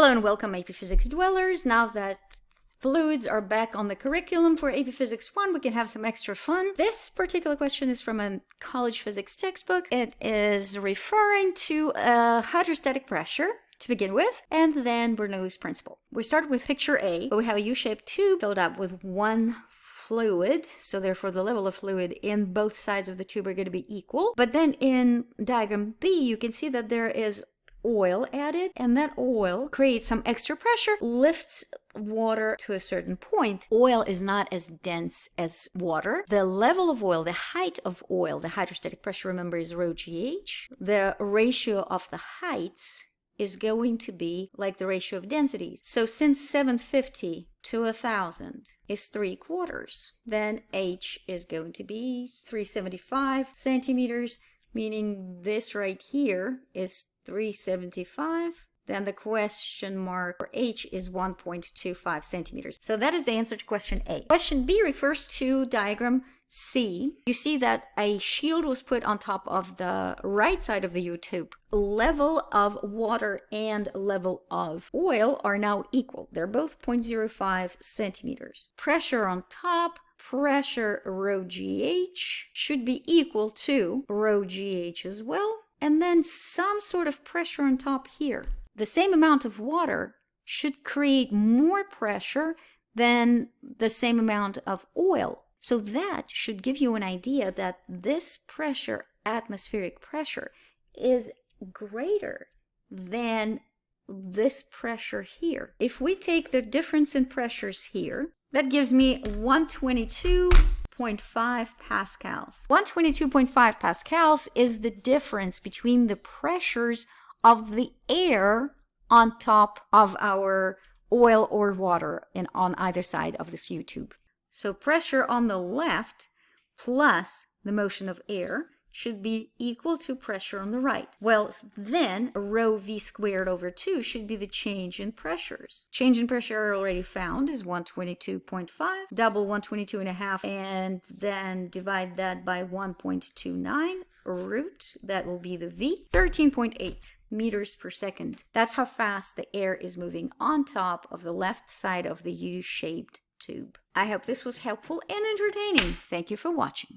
Hello and welcome, AP Physics dwellers. Now that fluids are back on the curriculum for AP Physics 1, we can have some extra fun. This particular question is from a college physics textbook. It is referring to a hydrostatic pressure to begin with, and then Bernoulli's principle. We start with picture A, where we have a U-shaped tube filled up with one fluid, so therefore the level of fluid in both sides of the tube are going to be equal. But then in diagram B, you can see that there is oil added, and that oil creates some extra pressure, lifts water to a certain point. Oil is not as dense as water. The level of oil, the height of oil, the hydrostatic pressure, remember, is rho GH. The ratio of the heights is going to be like the ratio of densities. So since 750 to 1000 is 3/4, then H is going to be 375 centimeters, meaning this right here is 375. Then the question mark for H is 1.25 centimeters. So that is the answer to question A. Question B refers to diagram C. You see that a shield was put on top of the right side of the U-tube. Level of water and level of oil are now equal. They're both 0.05 centimeters. Pressure on top, pressure rho GH should be equal to rho GH as well. And then some sort of pressure on top here. The same amount of water should create more pressure than the same amount of oil. So that should give you an idea that this pressure, atmospheric pressure, is greater than this pressure here. If we take the difference in pressures here, that gives me 122.5 pascals. 122.5 pascals is the difference between the pressures of the air on top of our oil or water on either side of this U-tube. So pressure on the left plus the motion of air should be equal to pressure on the right. Well, then rho v squared over 2 should be the change in pressures. Change in pressure already found is 122.5, double 122.5, and then divide that by 1.29 root, that will be the V, 13.8 meters per second. That's how fast the air is moving on top of the left side of the U-shaped tube. I hope this was helpful and entertaining. Thank you for watching.